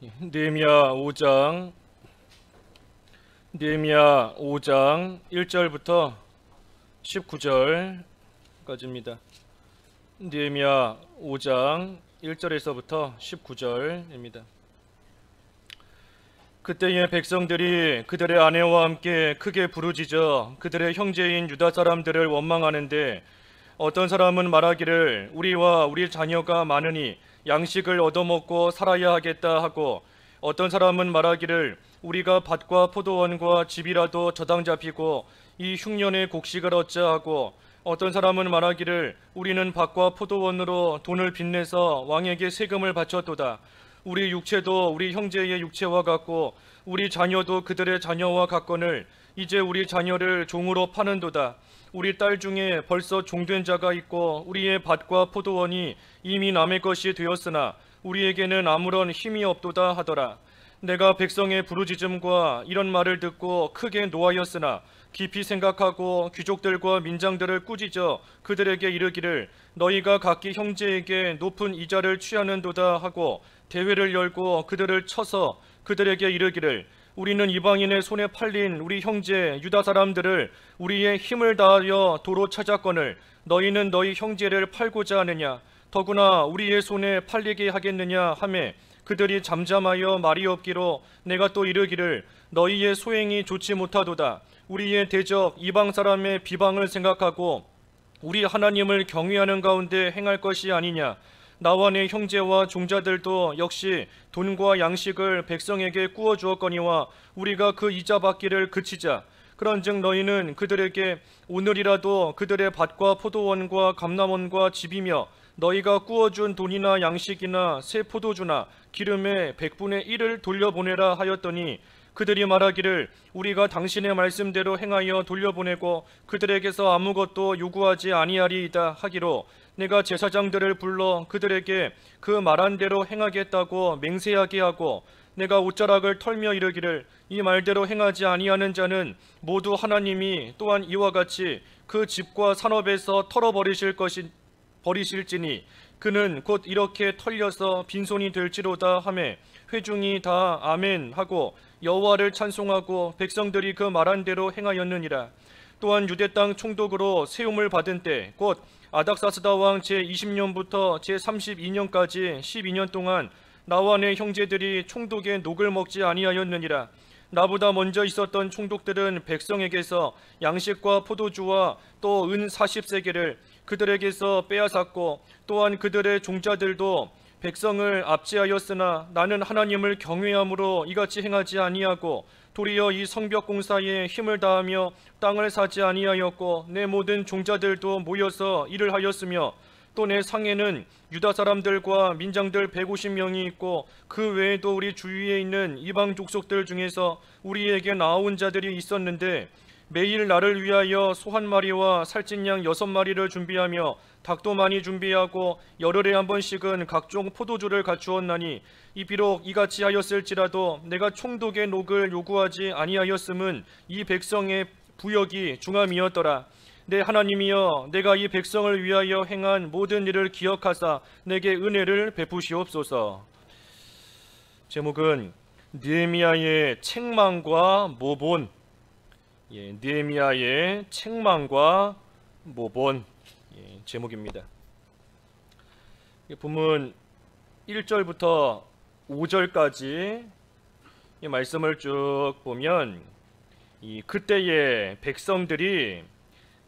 느헤미야 5장 1절부터 19절까지입니다. 느헤미야 5장 1절에서부터 19절입니다. 그때의 백성들이 그들의 아내와 함께 크게 부르짖어 그들의 형제인 유다 사람들을 원망하는데, 어떤 사람은 말하기를 우리와 우리 자녀가 많으니 양식을 얻어먹고 살아야 하겠다 하고, 어떤 사람은 말하기를 우리가 밭과 포도원과 집이라도 저당 잡히고 이 흉년의 곡식을 얻자 하고, 어떤 사람은 말하기를 우리는 밭과 포도원으로 돈을 빚내서 왕에게 세금을 바쳤도다. 우리 육체도 우리 형제의 육체와 같고 우리 자녀도 그들의 자녀와 같거늘 이제 우리 자녀를 종으로 파는도다. 우리 딸 중에 벌써 종된 자가 있고 우리의 밭과 포도원이 이미 남의 것이 되었으나 우리에게는 아무런 힘이 없도다 하더라. 내가 백성의 부르짖음과 이런 말을 듣고 크게 노하였으나 깊이 생각하고 귀족들과 민장들을 꾸짖어 그들에게 이르기를 너희가 각기 형제에게 높은 이자를 취하는도다 하고 대회를 열고 그들을 쳐서 그들에게 이르기를 우리는 이방인의 손에 팔린 우리 형제 유다 사람들을 우리의 힘을 다하여 도로 찾았거늘 너희는 너희 형제를 팔고자 하느냐? 더구나 우리의 손에 팔리게 하겠느냐 하매, 그들이 잠잠하여 말이 없기로 내가 또 이르기를 너희의 소행이 좋지 못하도다. 우리의 대적 이방 사람의 비방을 생각하고 우리 하나님을 경외하는 가운데 행할 것이 아니냐. 나와 내 형제와 종자들도 역시 돈과 양식을 백성에게 꾸어 주었거니와 우리가 그 이자 받기를 그치자. 그런즉 너희는 그들에게 오늘이라도 그들의 밭과 포도원과 감람원과 집이며 너희가 꾸어준 돈이나 양식이나 새 포도주나 기름의 100분의 1을 돌려보내라 하였더니, 그들이 말하기를 우리가 당신의 말씀대로 행하여 돌려보내고 그들에게서 아무것도 요구하지 아니하리이다 하기로, 내가 제사장들을 불러 그들에게 그 말한 대로 행하겠다고 맹세하게 하고, 내가 옷자락을 털며 이르기를 이 말대로 행하지 아니하는 자는 모두 하나님이 또한 이와 같이 그 집과 산업에서 버리실지니 그는 곧 이렇게 털려서 빈손이 될지로다 하매, 회중이 다 아멘 하고 여호와를 찬송하고 백성들이 그 말한 대로 행하였느니라. 또한 유대 땅 총독으로 세움을 받은 때 곧 아닥사스다 왕 제20년부터 제32년까지 12년 동안 나와 내 형제들이 총독의 녹을 먹지 아니하였느니라. 나보다 먼저 있었던 총독들은 백성에게서 양식과 포도주와 또 은 40세겔을 그들에게서 빼앗았고, 또한 그들의 종자들도 백성을 압제하였으나 나는 하나님을 경외함으로 이같이 행하지 아니하고 도리어 이 성벽 공사에 힘을 다하며 땅을 사지 아니하였고, 내 모든 종자들도 모여서 일을 하였으며, 또 내 상에는 유다 사람들과 민장들 150명이 있고 그 외에도 우리 주위에 있는 이방 족속들 중에서 우리에게 나아온 자들이 있었는데, 매일 나를 위하여 소 1마리와 살찐 양 6마리를 준비하며 닭도 많이 준비하고 열흘에 한 번씩은 각종 포도주를 갖추었나니, 이 비록 이같이 하였을지라도 내가 총독의 녹을 요구하지 아니하였음은 이 백성의 부역이 중함이었더라. 내 하나님이여, 내가 이 백성을 위하여 행한 모든 일을 기억하사 내게 은혜를 베푸시옵소서. 제목은 느헤미야의 책망과 모본. 느헤미야의 책망과 모본 제목입니다. 본문 1절부터 5절까지 이 말씀을 쭉 보면, 그때의 백성들이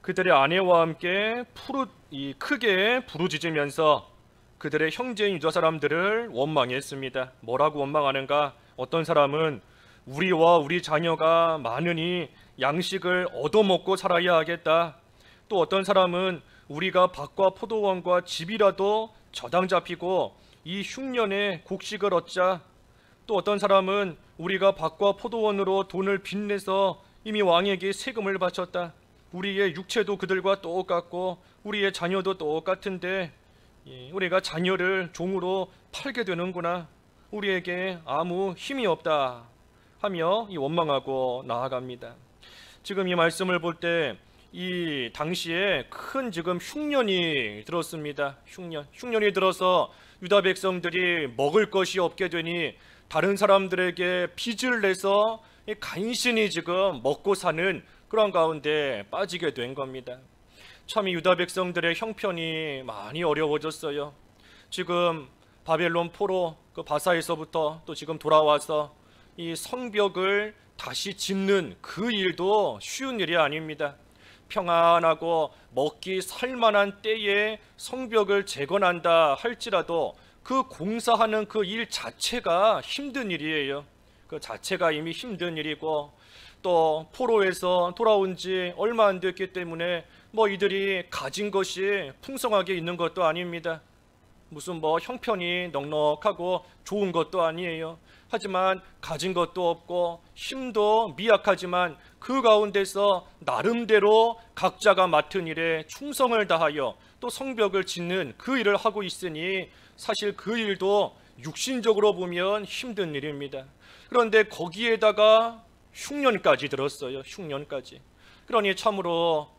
그들의 아내와 함께 크게 부르짖으면서 그들의 형제인 유다 사람들을 원망했습니다. 뭐라고 원망하는가? 어떤 사람은 우리와 우리 자녀가 많으니 양식을 얻어먹고 살아야 하겠다. 또 어떤 사람은 우리가 밭과 포도원과 집이라도 저당 잡히고 이 흉년에 곡식을 얻자. 또 어떤 사람은 우리가 밭과 포도원으로 돈을 빚내서 이미 왕에게 세금을 바쳤다. 우리의 육체도 그들과 똑같고 우리의 자녀도 똑같은데 우리가 자녀를 종으로 팔게 되는구나. 우리에게 아무 힘이 없다 하며 원망하고 나아갑니다. 지금 이 말씀을 볼 때 이 당시에 큰 지금 흉년이 들었습니다. 흉년이 들어서 유다 백성들이 먹을 것이 없게 되니 다른 사람들에게 빚을 내서 간신히 지금 먹고 사는 그런 가운데 빠지게 된 겁니다. 참 이 유다 백성들의 형편이 많이 어려워졌어요. 지금 바벨론 포로 그 바사에서부터 또 지금 돌아와서 이 성벽을 다시 짓는 그 일도 쉬운 일이 아닙니다. 평안하고 먹기 살만한 때에 성벽을 재건한다 할지라도 그 공사하는 그 일 자체가 힘든 일이에요. 그 자체가 이미 힘든 일이고, 또 포로에서 돌아온 지 얼마 안 됐기 때문에 뭐 이들이 가진 것이 풍성하게 있는 것도 아닙니다. 무슨 뭐 형편이 넉넉하고 좋은 것도 아니에요. 하지만 가진 것도 없고 힘도 미약하지만 그 가운데서 나름대로 각자가 맡은 일에 충성을 다하여 또 성벽을 짓는 그 일을 하고 있으니 사실 그 일도 육신적으로 보면 힘든 일입니다. 그런데 거기에다가 흉년까지 들었어요. 흉년까지. 그러니 참으로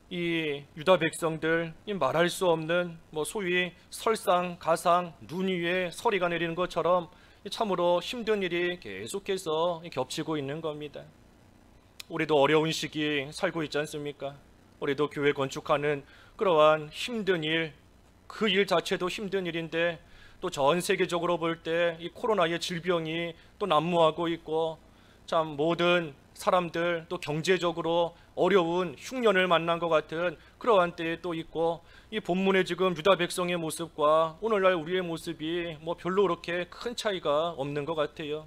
이 유다 백성들 말할 수 없는 뭐 소위 설상가상 눈 위에 서리가 내리는 것처럼 참으로 힘든 일이 계속해서 겹치고 있는 겁니다. 우리도 어려운 시기 살고 있지 않습니까? 우리도 교회 건축하는 그러한 힘든 일, 그 일 자체도 힘든 일인데 또 전 세계적으로 볼 때 이 코로나의 질병이 또 난무하고 있고, 참 모든 사람들 또 경제적으로 어려운 흉년을 만난 것 같은 그러한 때에 또 있고, 이 본문에 지금 유다 백성의 모습과 오늘날 우리의 모습이 뭐 별로 그렇게 큰 차이가 없는 것 같아요.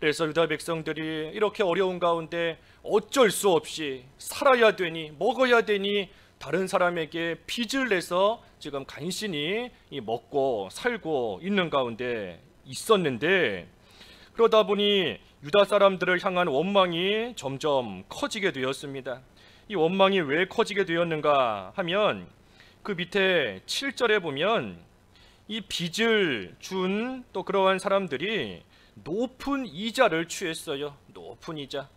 그래서 유다 백성들이 이렇게 어려운 가운데 어쩔 수 없이 살아야 되니 먹어야 되니 다른 사람에게 빚을 내서 지금 간신히 먹고 살고 있는 가운데 있었는데, 그러다 보니 유다 사람들을 향한 원망이 점점 커지게 되었습니다. 이 원망이 왜 커지게 되었는가 하면 그 밑에 7절에 보면 이 빚을 준 또 그러한 사람들이 높은 이자를 취했어요. 높은 이자.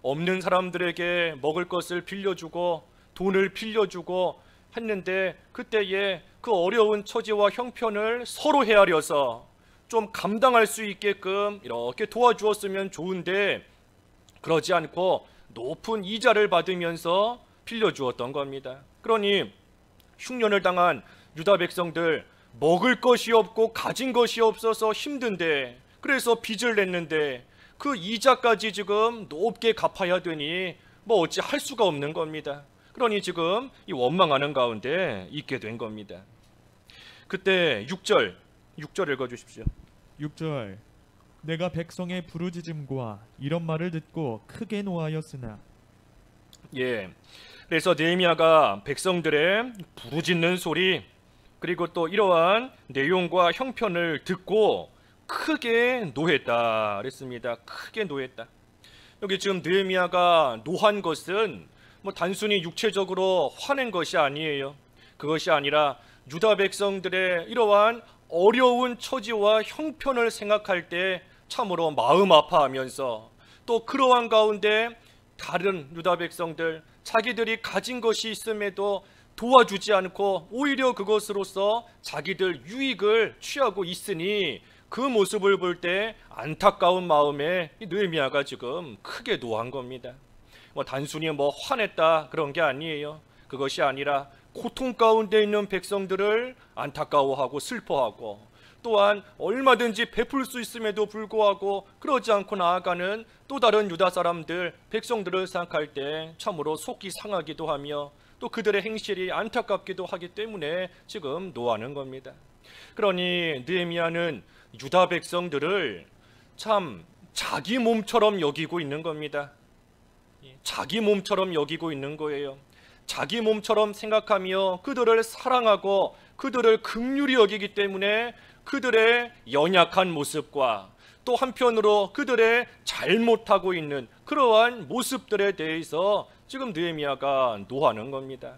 없는 사람들에게 먹을 것을 빌려주고 돈을 빌려주고 했는데, 그때에 그 어려운 처지와 형편을 서로 헤아려서 좀 감당할 수 있게끔 이렇게 도와주었으면 좋은데, 그러지 않고 높은 이자를 받으면서 빌려주었던 겁니다. 그러니 흉년을 당한 유다 백성들, 먹을 것이 없고 가진 것이 없어서 힘든데, 그래서 빚을 냈는데 그 이자까지 지금 높게 갚아야 되니 뭐 어찌 할 수가 없는 겁니다. 그러니 지금 이 원망하는 가운데 있게 된 겁니다. 그때 6절 읽어주십시오. 6절 내가 백성의 부르짖음과 이런 말을 듣고 크게 노하였으나. 예, 그래서 느헤미야가 백성들의 부르짖는 소리, 그리고 또 이러한 내용과 형편을 듣고 크게 노했다 그랬습니다. 크게 노했다. 여기 지금 느헤미야가 노한 것은 뭐 단순히 육체적으로 화낸 것이 아니에요. 그것이 아니라 유다 백성들의 이러한 어려운 처지와 형편을 생각할 때 참으로 마음 아파하면서, 또 그러한 가운데 다른 유다 백성들, 자기들이 가진 것이 있음에도 도와주지 않고 오히려 그것으로서 자기들 유익을 취하고 있으니 그 모습을 볼 때 안타까운 마음에 느헤미야가 지금 크게 노한 겁니다. 뭐 단순히 뭐 화냈다 그런 게 아니에요. 그것이 아니라 고통 가운데 있는 백성들을 안타까워하고 슬퍼하고, 또한 얼마든지 베풀 수 있음에도 불구하고 그러지 않고 나아가는 또 다른 유다 사람들, 백성들을 생각할 때 참으로 속이 상하기도 하며 또 그들의 행실이 안타깝기도 하기 때문에 지금 노하는 겁니다. 그러니 느헤미야는 유다 백성들을 참 자기 몸처럼 여기고 있는 겁니다. 자기 몸처럼 여기고 있는 거예요. 자기 몸처럼 생각하며 그들을 사랑하고 그들을 긍휼히 여기기 때문에 그들의 연약한 모습과 또 한편으로 그들의 잘못하고 있는 그러한 모습들에 대해서 지금 느헤미야가 노하는 겁니다.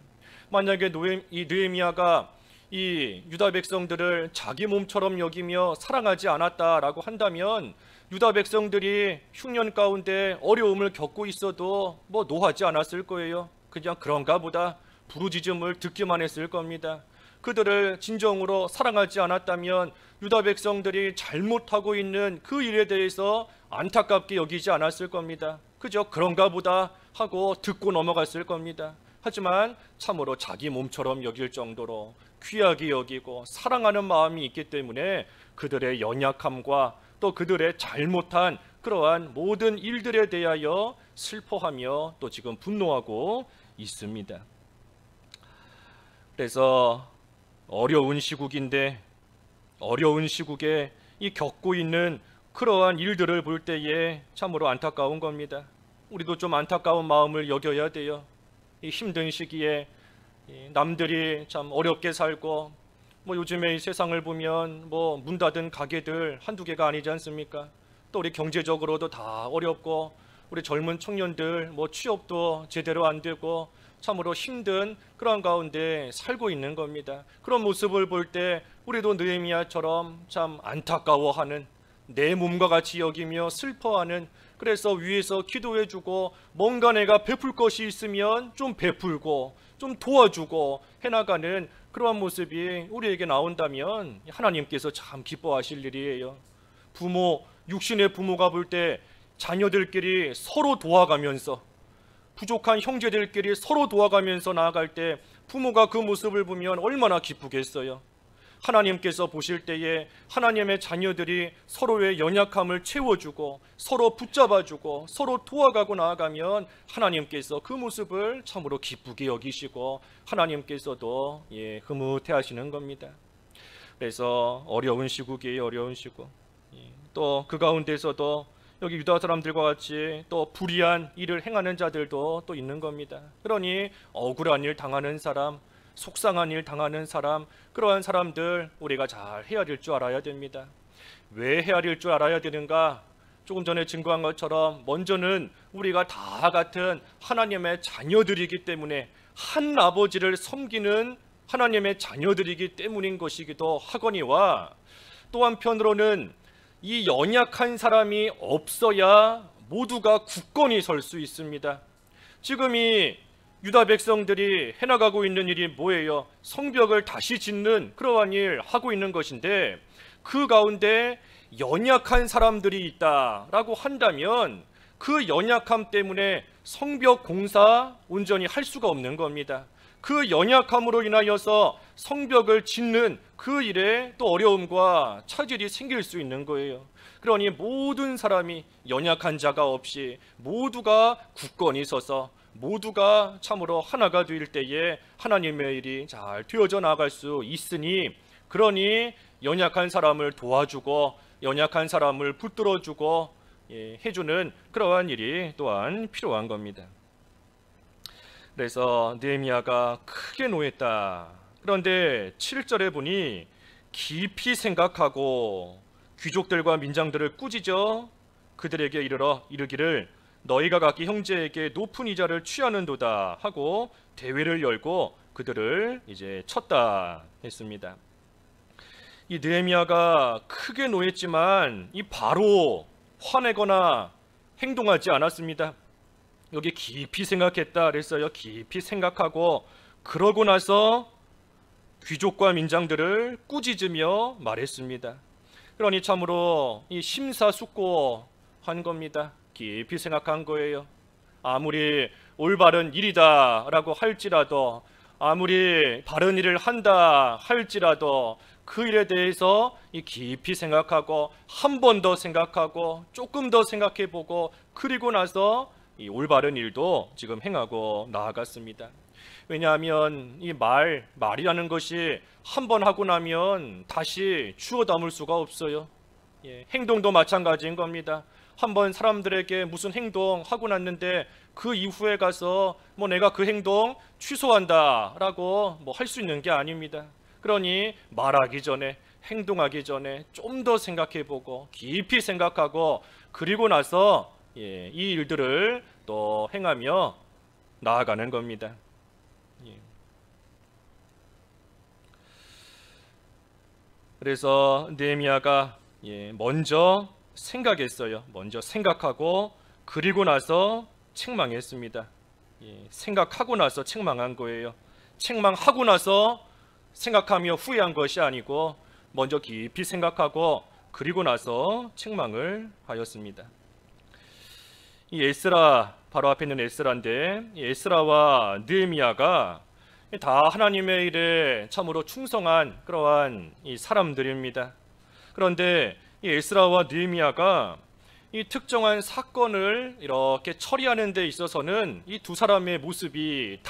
만약에 이 느헤미야가 이 유다 백성들을 자기 몸처럼 여기며 사랑하지 않았다라고 한다면 유다 백성들이 흉년 가운데 어려움을 겪고 있어도 뭐 노하지 않았을 거예요. 그냥 그런가 보다 부르짖음을 듣기만 했을 겁니다. 그들을 진정으로 사랑하지 않았다면 유다 백성들이 잘못하고 있는 그 일에 대해서 안타깝게 여기지 않았을 겁니다. 그저 그런가 보다 하고 듣고 넘어갔을 겁니다. 하지만 참으로 자기 몸처럼 여길 정도로 귀하게 여기고 사랑하는 마음이 있기 때문에 그들의 연약함과 또 그들의 잘못한 그러한 모든 일들에 대하여 슬퍼하며 또 지금 분노하고 있습니다. 그래서 어려운 시국인데 어려운 시국에 이 겪고 있는 그러한 일들을 볼 때에 참으로 안타까운 겁니다. 우리도 좀 안타까운 마음을 여겨야 돼요. 이 힘든 시기에 남들이 참 어렵게 살고 요즘에 이 세상을 보면 문 닫은 가게들 한두 개가 아니지 않습니까? 또 우리 경제적으로도 다 어렵고 우리 젊은 청년들 취업도 제대로 안 되고 참으로 힘든 그런 가운데 살고 있는 겁니다. 그런 모습을 볼 때 우리도 느헤미야처럼 참 안타까워하는, 내 몸과 같이 여기며 슬퍼하는, 그래서 위에서 기도해주고 뭔가 내가 베풀 것이 있으면 좀 베풀고 좀 도와주고 해나가는 그러한 모습이 우리에게 나온다면 하나님께서 참 기뻐하실 일이에요. 부모, 육신의 부모가 볼 때 자녀들끼리 서로 도와가면서, 부족한 형제들끼리 서로 도와가면서 나아갈 때 부모가 그 모습을 보면 얼마나 기쁘겠어요. 하나님께서 보실 때에 하나님의 자녀들이 서로의 연약함을 채워주고 서로 붙잡아주고 서로 도와가고 나아가면 하나님께서 그 모습을 참으로 기쁘게 여기시고 하나님께서도 흐뭇해 하시는 겁니다. 그래서 어려운 시국이에요. 어려운 시국. 또 그 가운데서도 여기 유다 사람들과 같이 또 불의한 일을 행하는 자들도 또 있는 겁니다. 그러니 억울한 일 당하는 사람, 속상한 일 당하는 사람, 그러한 사람들 우리가 잘 헤아릴 줄 알아야 됩니다. 왜 헤아릴 줄 알아야 되는가? 조금 전에 증거한 것처럼 먼저는 우리가 다 같은 하나님의 자녀들이기 때문에, 한 아버지를 섬기는 하나님의 자녀들이기 때문인 것이기도 하거니와, 또 한편으로는 이 연약한 사람이 없어야 모두가 굳건히 설 수 있습니다. 지금 이 유다 백성들이 해나가고 있는 일이 뭐예요? 성벽을 다시 짓는 그러한 일 하고 있는 것인데, 그 가운데 연약한 사람들이 있다라고 한다면 그 연약함 때문에 성벽 공사 온전히 할 수가 없는 겁니다. 그 연약함으로 인하여서 성벽을 짓는 그 일에 또 어려움과 차질이 생길 수 있는 거예요. 그러니 모든 사람이 연약한 자가 없이 모두가 굳건히 서서 모두가 참으로 하나가 될 때에 하나님의 일이 잘 되어져 나갈 수 있으니, 그러니 연약한 사람을 도와주고 연약한 사람을 붙들어주고 해주는 그러한 일이 또한 필요한 겁니다. 그래서 느헤미야가 크게 노했다. 그런데 7절에 보니 깊이 생각하고 귀족들과 민장들을 꾸짖어 그들에게 이르기를 너희가 각기 형제에게 높은 이자를 취하는도다 하고 대회를 열고 그들을 이제 쳤다 했습니다. 이 느헤미야가 크게 노했지만 이 바로 화내거나 행동하지 않았습니다. 여기 깊이 생각했다 그랬어요. 깊이 생각하고 그러고 나서 귀족과 민장들을 꾸짖으며 말했습니다. 그러니 참으로 이 심사숙고한 겁니다. 깊이 생각한 거예요. 아무리 올바른 일이다라고 할지라도, 아무리 바른 일을 한다 할지라도 그 일에 대해서 깊이 생각하고 한 번 더 생각하고 조금 더 생각해보고 그리고 나서 이 올바른 일도 지금 행하고 나아갔습니다. 왜냐하면 이 말이라는 것이 한 번 하고 나면 다시 주워 담을 수가 없어요. 행동도 마찬가지인 겁니다. 한번 사람들에게 무슨 행동 하고 났는데 그 이후에 가서 내가 그 행동 취소한다라고 할 수 있는 게 아닙니다. 그러니 말하기 전에, 행동하기 전에 좀 더 생각해보고 깊이 생각하고 그리고 나서 이 일들을 또 행하며 나아가는 겁니다. 그래서 느헤미야가 먼저 생각했어요. 먼저 생각하고 그리고 나서 책망했습니다. 생각하고 나서 책망한 거예요. 책망하고 나서 생각하며 후회한 것이 아니고 먼저 깊이 생각하고 그리고 나서 책망을 하였습니다. 이 에스라, 바로 앞에 있는 에스라인데, 이 에스라와 느헤미야가 다 하나님의 일에 참으로 충성한 그러한 이 사람들입니다. 그런데 이 에스라와 느헤미야가 이 특정한 사건을 이렇게 처리하는 데 있어서는 이 두 사람의 모습이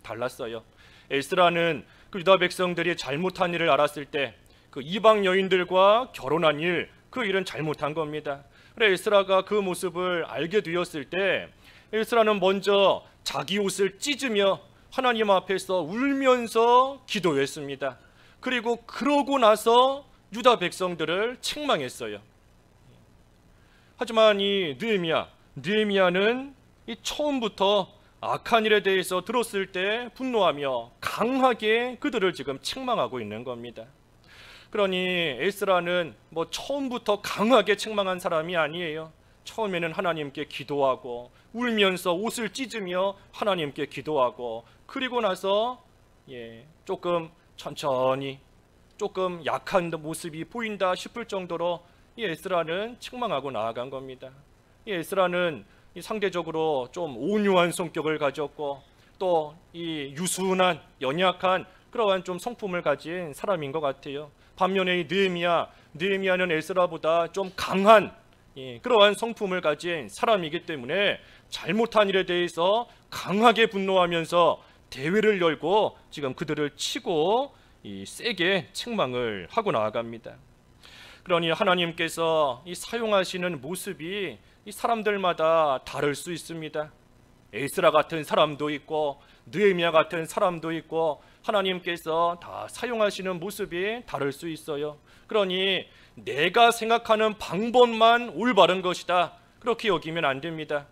달랐어요. 에스라는 그 유다 백성들이 잘못한 일을 알았을 때 그 이방 여인들과 결혼한 일, 그 일은 잘못한 겁니다. 그래 에스라가 그 모습을 알게 되었을 때 에스라는 먼저 자기 옷을 찢으며 하나님 앞에서 울면서 기도했습니다. 그리고 그러고 나서 유다 백성들을 책망했어요. 하지만 이 느헤미야는 이 처음부터 악한 일에 대해서 들었을 때 분노하며 강하게 그들을 지금 책망하고 있는 겁니다. 그러니 에스라는 뭐 처음부터 강하게 책망한 사람이 아니에요. 처음에는 하나님께 기도하고 울면서 옷을 찢으며 하나님께 기도하고 그리고 나서 조금 천천히 조금 약한 모습이 보인다 싶을 정도로 이 에스라는 책망하고 나아간 겁니다. 이 에스라는 상대적으로 좀 온유한 성격을 가졌고 또 이 유순한 연약한 그러한 좀 성품을 가진 사람인 것 같아요. 반면에 이 느헤미야는 에스라보다 좀 강한 그러한 성품을 가진 사람이기 때문에 잘못한 일에 대해서 강하게 분노하면서 대회를 열고 지금 그들을 치고 세게 책망을 하고 나아갑니다. 그러니 하나님께서 이 사용하시는 모습이 이 사람들마다 다를 수 있습니다. 에스라 같은 사람도 있고 느헤미야 같은 사람도 있고 하나님께서 다 사용하시는 모습이 다를 수 있어요. 그러니 내가 생각하는 방법만 올바른 것이다, 그렇게 여기면 안 됩니다.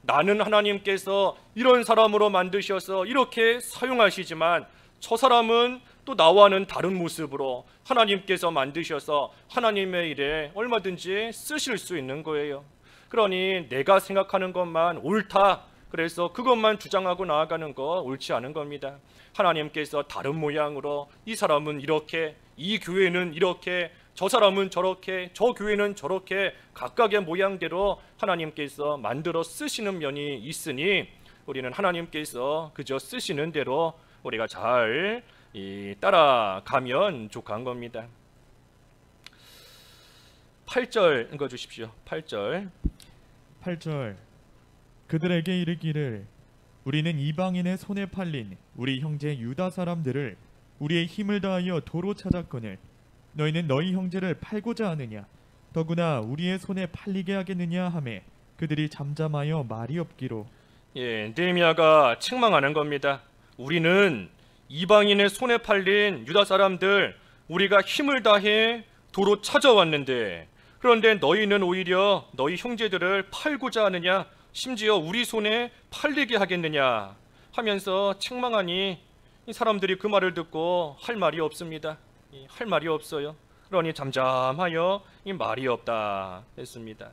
나는 하나님께서 이런 사람으로 만드셔서 이렇게 사용하시지만 저 사람은 또 나와는 다른 모습으로 하나님께서 만드셔서 하나님의 일에 얼마든지 쓰실 수 있는 거예요. 그러니 내가 생각하는 것만 옳다, 그래서 그것만 주장하고 나아가는 거 옳지 않은 겁니다. 하나님께서 다른 모양으로 이 사람은 이렇게, 이 교회는 이렇게, 저 사람은 저렇게, 저 교회는 저렇게 각각의 모양대로 하나님께서 만들어 쓰시는 면이 있으니 우리는 하나님께서 그저 쓰시는 대로 우리가 잘 따라가면 족한 겁니다. 8절 읽어주십시오. 8절. 그들에게 이르기를 우리는 이방인의 손에 팔린 우리 형제 유다 사람들을 우리의 힘을 다하여 도로 찾았거늘 너희는 너희 형제를 팔고자 하느냐 더구나 우리의 손에 팔리게 하겠느냐 하매 그들이 잠잠하여 말이 없기로. 느헤미야가 책망하는 겁니다. 우리는 이방인의 손에 팔린 유다 사람들, 우리가 힘을 다해 도로 찾아왔는데 그런데 너희는 오히려 너희 형제들을 팔고자 하느냐, 심지어 우리 손에 팔리게 하겠느냐 하면서 책망하니 이 사람들이 그 말을 듣고 할 말이 없습니다. 할 말이 없어요. 그러니 잠잠하여 이 말이 없다 했습니다.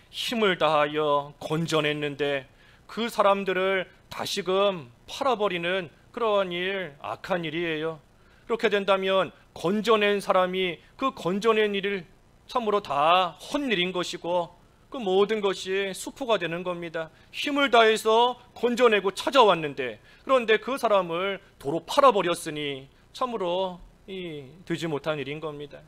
힘을 다하여 건져냈는데 그 사람들을 다시금 팔아버리는 그러한 일, 악한 일이에요. 그렇게 된다면 건져낸 사람이 그 건져낸 일을 참으로 다 헛일인 것이고 그 모든 것이 수포가 되는 겁니다. 힘을 다해서 건져내고 찾아왔는데 그런데 그 사람을 도로 팔아버렸으니 참으로 되지 못한 일인 겁니다.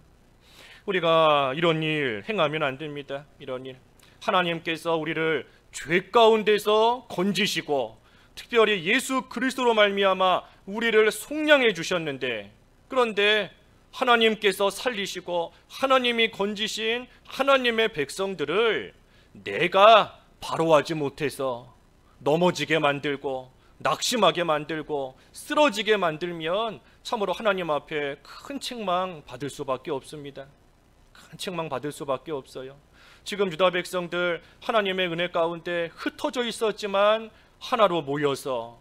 우리가 이런 일 행하면 안 됩니다. 이런 일. 하나님께서 우리를 죄 가운데서 건지시고 특별히 예수 그리스도로 말미암아 우리를 속량해 주셨는데 그런데 하나님께서 살리시고 하나님이 건지신 하나님의 백성들을 내가 바로 하지 못해서 넘어지게 만들고 낙심하게 만들고 쓰러지게 만들면 참으로 하나님 앞에 큰 책망 받을 수밖에 없습니다. 큰 책망 받을 수밖에 없어요. 지금 유다 백성들 하나님의 은혜 가운데 흩어져 있었지만 하나로 모여서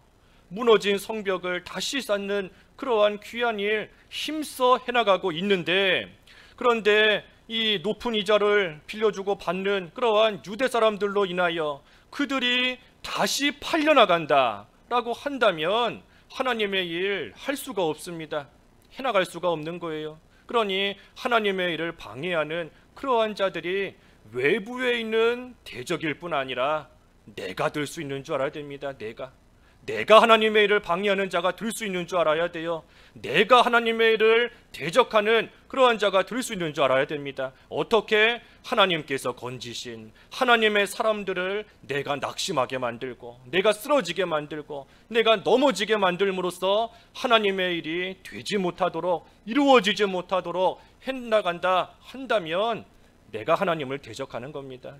무너진 성벽을 다시 쌓는 그러한 귀한 일 힘써 해나가고 있는데 그런데 이 높은 이자를 빌려주고 받는 그러한 유대 사람들로 인하여 그들이 다시 팔려나간다 라고 한다면 하나님의 일 할 수가 없습니다. 해나갈 수가 없는 거예요. 그러니 하나님의 일을 방해하는 그러한 자들이 외부에 있는 대적일 뿐 아니라 내가 될 수 있는 줄 알아야 됩니다. 내가 하나님의 일을 방해하는 자가 될 수 있는 줄 알아야 돼요. 내가 하나님의 일을 대적하는 그러한 자가 될 수 있는 줄 알아야 됩니다. 어떻게? 하나님께서 건지신 하나님의 사람들을 내가 낙심하게 만들고, 내가 쓰러지게 만들고, 내가 넘어지게 만들므로써 하나님의 일이 되지 못하도록, 이루어지지 못하도록 해나간다 한다면 내가 하나님을 대적하는 겁니다.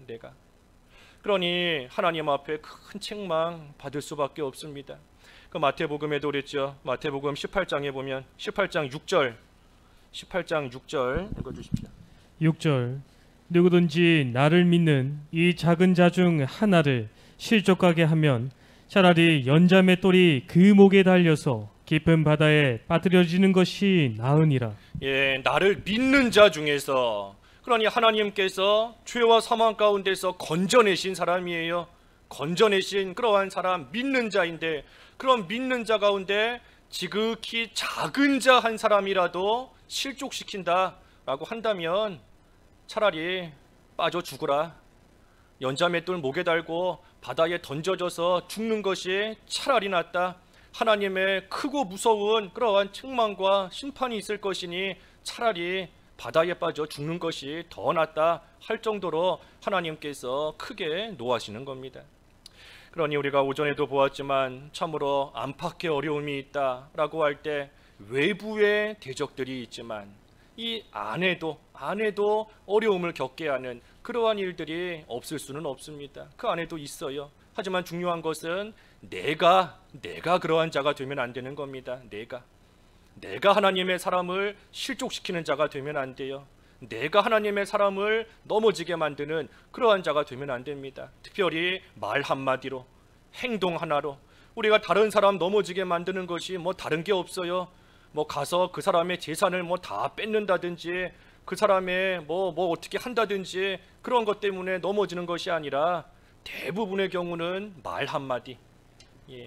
그러니 하나님 앞에 큰 책망 받을 수밖에 없습니다. 그 마태복음에도 그랬죠. 마태복음 18장에 보면 18장 6절 읽어주십시오. 6절 누구든지 나를 믿는 이 작은 자 중 하나를 실족하게 하면 차라리 연자맷돌이 그 목에 달려서 깊은 바다에 빠뜨려지는 것이 나으니라. 예, 나를 믿는 자 중에서, 그러니 하나님께서 죄와 사망 가운데서 건져내신 사람이에요. 건져내신 그러한 사람, 믿는 자인데, 그런 믿는 자 가운데 지극히 작은 자 한 사람이라도 실족시킨다라고 한다면 차라리 빠져 죽으라. 연자맷돌 목에 달고 바다에 던져져서 죽는 것이 차라리 낫다. 하나님의 크고 무서운 그러한 책망과 심판이 있을 것이니 차라리 바다에 빠져 죽는 것이 더 낫다 할 정도로 하나님께서 크게 노하시는 겁니다. 그러니 우리가 오전에도 보았지만 참으로 안팎의 어려움이 있다라고 할 때 외부의 대적들이 있지만 이 안에도 어려움을 겪게 하는 그러한 일들이 없을 수는 없습니다. 그 안에도 있어요. 하지만 중요한 것은 내가 그러한 자가 되면 안 되는 겁니다. 내가 하나님의 사람을 실족시키는 자가 되면 안 돼요. 내가 하나님의 사람을 넘어지게 만드는 그러한 자가 되면 안 됩니다. 특별히 말 한마디로, 행동 하나로 우리가 다른 사람 넘어지게 만드는 것이 다른 게 없어요. 가서 그 사람의 재산을 다 뺏는다든지, 그 사람의 어떻게 한다든지, 그런 것 때문에 넘어지는 것이 아니라 대부분의 경우는 말 한마디,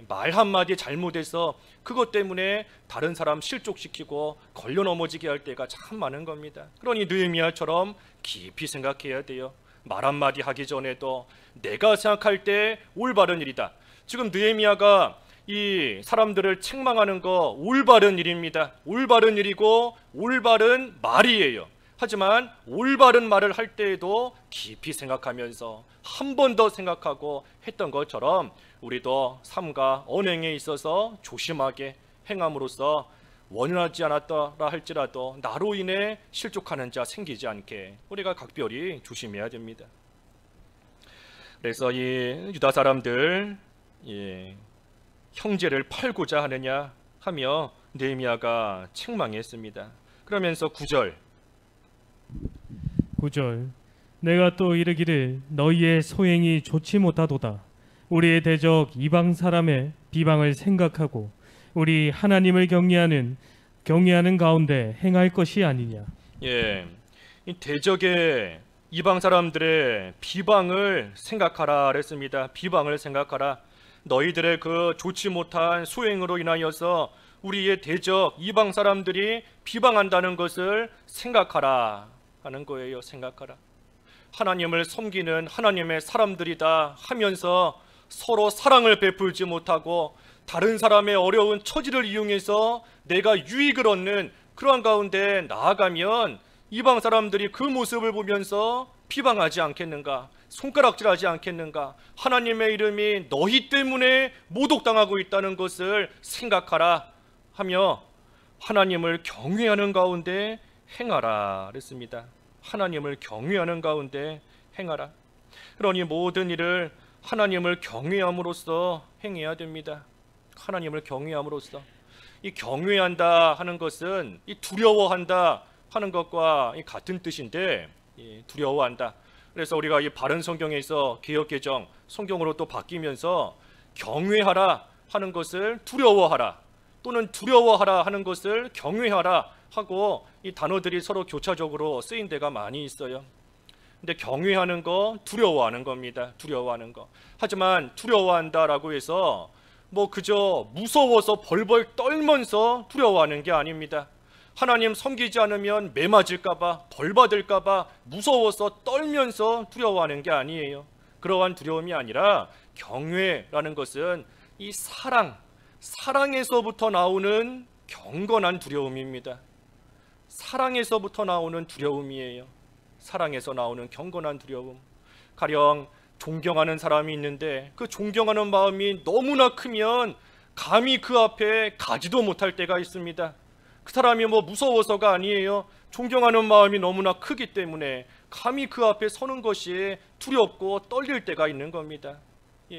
말 한마디 잘못해서 그것 때문에 다른 사람 실족시키고 걸려 넘어지게 할 때가 참 많은 겁니다. 그러니 느헤미야처럼 깊이 생각해야 돼요. 말 한마디 하기 전에도 내가 생각할 때 올바른 일이다. 지금 느헤미야가 이 사람들을 책망하는 거 올바른 일입니다. 올바른 일이고 올바른 말이에요. 하지만 올바른 말을 할 때에도 깊이 생각하면서 한 번 더 생각하고 했던 것처럼 우리도 삶과 언행에 있어서 조심하게 행함으로써 원하지 않았더라 할지라도 나로 인해 실족하는 자 생기지 않게 우리가 각별히 조심해야 됩니다. 그래서 이 유다 사람들 형제를 팔고자 하느냐 하며 느헤미야가 책망했습니다. 그러면서 9절 내가 또 이르기를 너희의 소행이 좋지 못하도다. 우리의 대적 이방 사람의 비방을 생각하고 우리 하나님을 경외하는 가운데 행할 것이 아니냐. 이 대적의 이방 사람들의 비방을 생각하라 그랬습니다. 비방을 생각하라. 너희들의 그 좋지 못한 소행으로 인하여서 우리의 대적 이방 사람들이 비방한다는 것을 생각하라 하는 거예요. 생각하라. 하나님을 섬기는 하나님의 사람들이다 하면서 서로 사랑을 베풀지 못하고 다른 사람의 어려운 처지를 이용해서 내가 유익을 얻는 그러한 가운데 나아가면 이방 사람들이 그 모습을 보면서 비방하지 않겠는가, 손가락질하지 않겠는가, 하나님의 이름이 너희 때문에 모독당하고 있다는 것을 생각하라 하며 하나님을 경외하는 가운데 행하라 그랬습니다. 하나님을 경외하는 가운데 행하라. 그러니 모든 일을 하나님을 경외함으로써 행해야 됩니다. 하나님을 경외함으로써. 이 경외한다 하는 것은 이 두려워한다 하는 것과 같은 뜻인데, 두려워한다. 그래서 우리가 이 바른 성경에서 개역개정 성경으로 또 바뀌면서 경외하라 하는 것을 두려워하라, 또는 두려워하라 하는 것을 경외하라 하고 이 단어들이 서로 교차적으로 쓰인 데가 많이 있어요. 근데 경외하는 거, 두려워하는 겁니다. 두려워하는 거. 하지만 두려워한다라고 해서 그저 무서워서 벌벌 떨면서 두려워하는 게 아닙니다. 하나님 섬기지 않으면 매 맞을까봐, 벌 받을까봐 무서워서 떨면서 두려워하는 게 아니에요. 그러한 두려움이 아니라 경외라는 것은 이 사랑에서부터 나오는 경건한 두려움입니다. 사랑에서부터 나오는 두려움이에요. 사랑에서 나오는 경건한 두려움. 가령 존경하는 사람이 있는데 그 존경하는 마음이 너무나 크면 감히 그 앞에 가지도 못할 때가 있습니다. 그 사람이 무서워서가 아니에요. 존경하는 마음이 너무나 크기 때문에 감히 그 앞에 서는 것이 두렵고 떨릴 때가 있는 겁니다.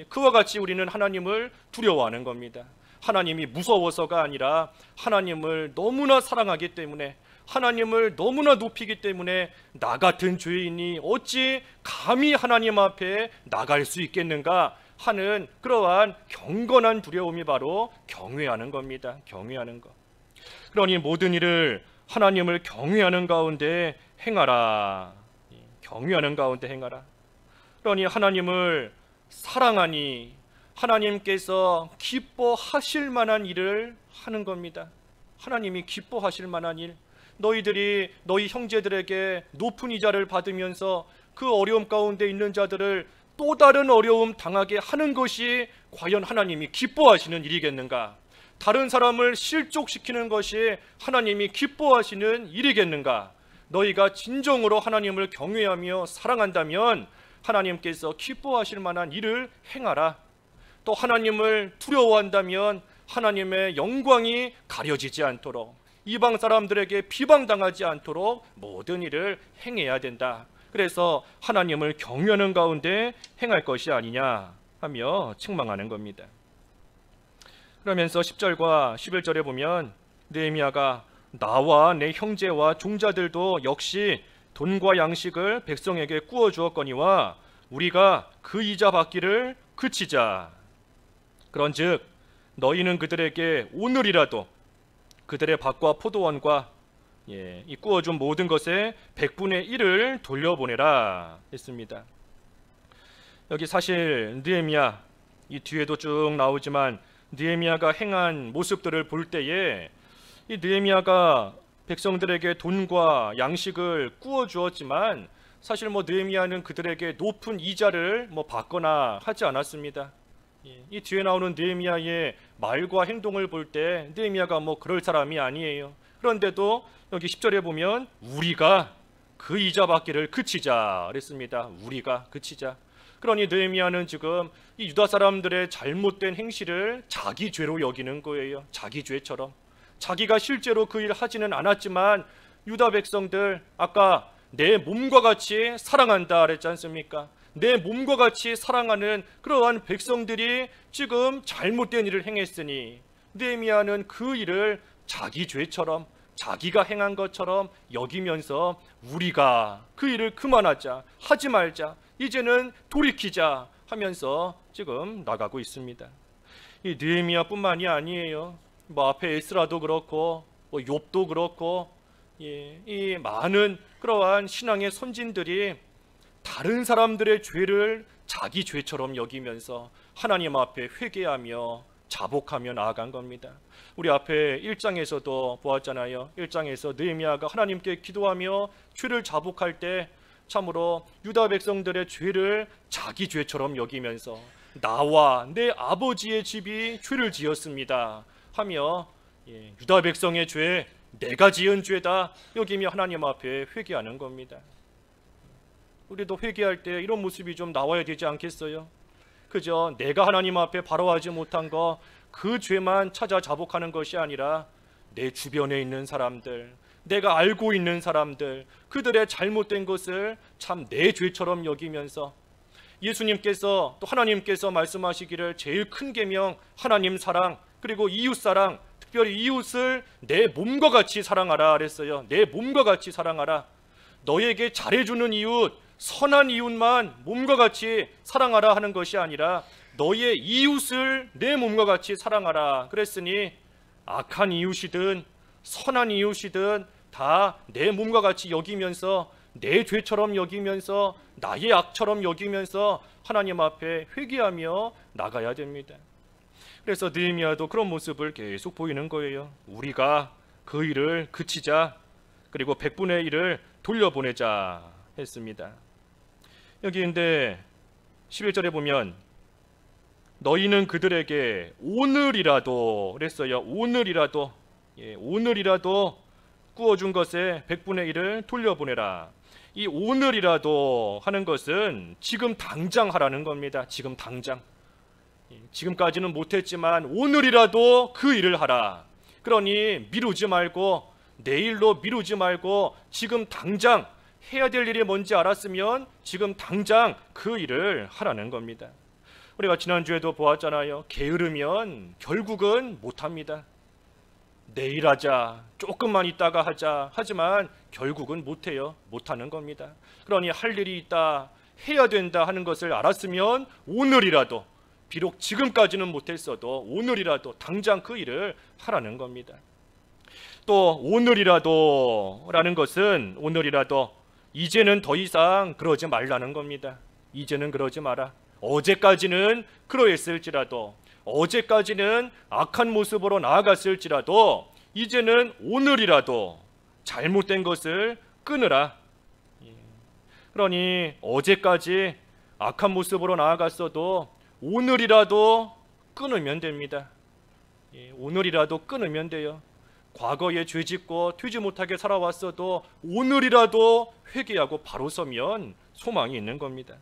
그와 같이 우리는 하나님을 두려워하는 겁니다. 하나님이 무서워서가 아니라 하나님을 너무나 사랑하기 때문에, 하나님을 너무나 높이기 때문에 나 같은 죄인이 어찌 감히 하나님 앞에 나갈 수 있겠는가 하는 그러한 경건한 두려움이 바로 경외하는 겁니다. 경외하는 것. 그러니 모든 일을 하나님을 경외하는 가운데 행하라. 경외하는 가운데 행하라. 그러니 하나님을 사랑하니 하나님께서 기뻐하실 만한 일을 하는 겁니다. 하나님이 기뻐하실 만한 일. 너희들이 너희 형제들에게 높은 이자를 받으면서 그 어려움 가운데 있는 자들을 또 다른 어려움 당하게 하는 것이 과연 하나님이 기뻐하시는 일이겠는가? 다른 사람을 실족시키는 것이 하나님이 기뻐하시는 일이겠는가? 너희가 진정으로 하나님을 경외하며 사랑한다면 하나님께서 기뻐하실 만한 일을 행하라. 또 하나님을 두려워한다면 하나님의 영광이 가려지지 않도록, 이방 사람들에게 비방당하지 않도록 모든 일을 행해야 된다. 그래서 하나님을 경외하는 가운데 행할 것이 아니냐 하며 책망하는 겁니다. 그러면서 10절과 11절에 보면 느헤미야가 나와 내 형제와 종자들도 역시 돈과 양식을 백성에게 꾸어 주었거니와 우리가 그 이자 받기를 그치자. 그런즉 너희는 그들에게 오늘이라도 그들의 밭과 포도원과 이 꾸어준 모든 것의 100분의 1을 돌려보내라 했습니다. 여기 사실 느헤미야, 이 뒤에도 쭉 나오지만 느헤미야가 행한 모습들을 볼 때에 이 느헤미야가 백성들에게 돈과 양식을 꾸어 주었지만 사실 느헤미야는 그들에게 높은 이자를 받거나 하지 않았습니다. 이 뒤에 나오는 느헤미야의 말과 행동을 볼 때 느헤미야가 그럴 사람이 아니에요. 그런데도 여기 10절에 보면 우리가 그 이자 받기를 그치자 그랬습니다. 우리가 그치자. 그러니 느헤미야는 지금 이 유다 사람들의 잘못된 행실을 자기 죄로 여기는 거예요. 자기 죄처럼. 자기가 실제로 그 일을 하지는 않았지만 유다 백성들, 아까 내 몸과 같이 사랑한다 그랬지 않습니까? 내 몸과 같이 사랑하는 그러한 백성들이 지금 잘못된 일을 행했으니 느헤미야는 그 일을 자기 죄처럼, 자기가 행한 것처럼 여기면서 우리가 그 일을 그만하자, 하지 말자, 이제는 돌이키자 하면서 지금 나가고 있습니다. 이 느헤미야뿐만이 아니에요. 앞에 에스라도 그렇고 욥도 그렇고 이 많은 그러한 신앙의 선진들이 다른 사람들의 죄를 자기 죄처럼 여기면서 하나님 앞에 회개하며 자복하며 나아간 겁니다. 우리 앞에 1장에서도 보았잖아요. 1장에서 느헤미야가 하나님께 기도하며 죄를 자복할 때 참으로 유다 백성들의 죄를 자기 죄처럼 여기면서 나와 내 아버지의 집이 죄를 지었습니다 하며 유다 백성의 죄, 내가 지은 죄다 여기며 하나님 앞에 회개하는 겁니다. 우리도 회개할 때 이런 모습이 좀 나와야 되지 않겠어요? 그저 내가 하나님 앞에 바로하지 못한 거, 그 죄만 찾아 자복하는 것이 아니라 내 주변에 있는 사람들, 내가 알고 있는 사람들, 그들의 잘못된 것을 참 내 죄처럼 여기면서 예수님께서 또 하나님께서 말씀하시기를 제일 큰 계명 하나님 사랑, 그리고 이웃 사랑, 특별히 이웃을 내 몸과 같이 사랑하라 그랬어요. 내 몸과 같이 사랑하라. 너에게 잘해주는 이웃, 선한 이웃만 몸과 같이 사랑하라 하는 것이 아니라 너의 이웃을 내 몸과 같이 사랑하라 그랬으니 악한 이웃이든 선한 이웃이든 다 내 몸과 같이 여기면서 내 죄처럼 여기면서 나의 악처럼 여기면서 하나님 앞에 회개하며 나가야 됩니다. 그래서 느헤미야도 그런 모습을 계속 보이는 거예요. 우리가 그 일을 그치자, 그리고 100분의 1을 돌려보내자 했습니다. 여기 근데 11절에 보면 너희는 그들에게 오늘이라도 그랬어요. 오늘이라도, 오늘이라도 구워준 것에 100분의 1을 돌려보내라. 이 오늘이라도 하는 것은 지금 당장 하라는 겁니다. 지금 당장. 지금까지는 못했지만 오늘이라도 그 일을 하라. 그러니 미루지 말고, 내일로 미루지 말고 지금 당장 해야 될 일이 뭔지 알았으면 지금 당장 그 일을 하라는 겁니다. 우리가 지난주에도 보았잖아요. 게으르면 결국은 못합니다. 내일 하자, 조금만 있다가 하자 하지만 결국은 못해요. 못하는 겁니다. 그러니 할 일이 있다, 해야 된다 하는 것을 알았으면 오늘이라도, 비록 지금까지는 못했어도 오늘이라도 당장 그 일을 하라는 겁니다. 또 오늘이라도 라는 것은, 오늘이라도 이제는 더 이상 그러지 말라는 겁니다. 이제는 그러지 마라. 어제까지는 그러했을지라도, 어제까지는 악한 모습으로 나아갔을지라도 이제는 오늘이라도 잘못된 것을 끊으라. 그러니 어제까지 악한 모습으로 나아갔어도 오늘이라도 끊으면 됩니다. 오늘이라도 끊으면 돼요. 과거에 죄짓고 튀지 못하게 살아왔어도 오늘이라도 회개하고 바로 서면 소망이 있는 겁니다.